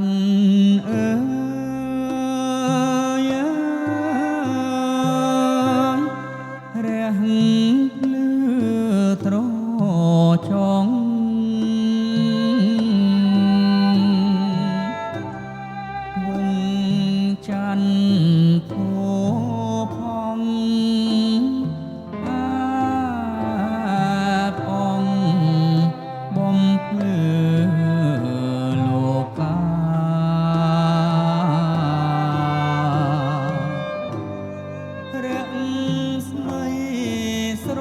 នអើយរះភ្លឺត្រចង់វងច័ន្ទធំអាប់អងបំភ្លឺលោការាក់ស្មៃស្រ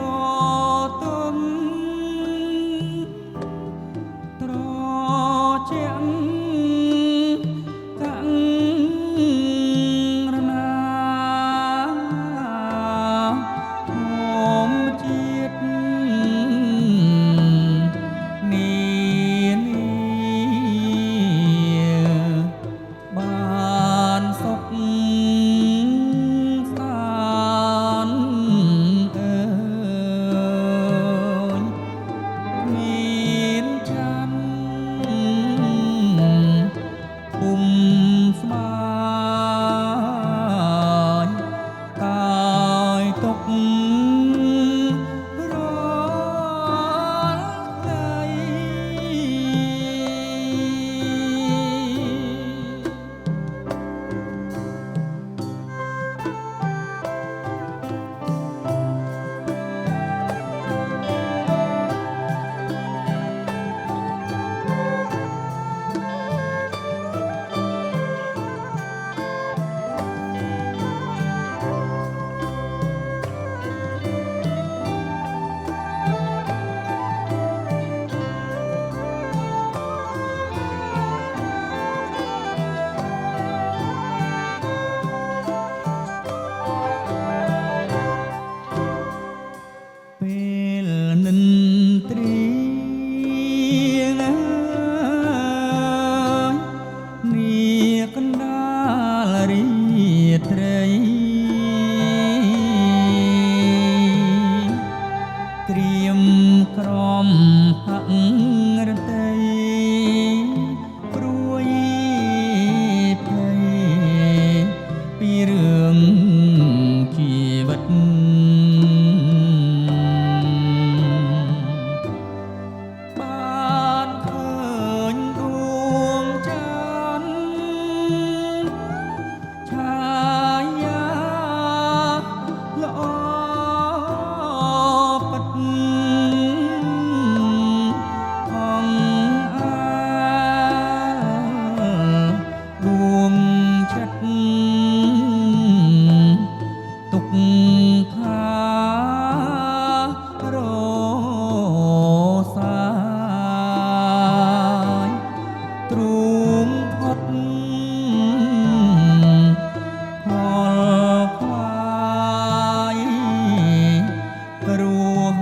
ទន់ត្រជាក់កាំងរណាធម្មជាតិនានាបានសុខសាន្តអើយមានច័ន្ទពុំស្បាយកាយទុករាល់ថ្ងៃពេលនិនទ្រីងអើយនាកណ្ដាលរាត្រីក្រៀមក្រំហង្រតីព្រួយភ័យពីរឿងជីវិតបានឃើញដួងច័ន្ទឆាយាល្អពិតអង្អាលដួងចិត្តទុកខារសាយទ្រូងផុតខលខ្វាយព្រោះ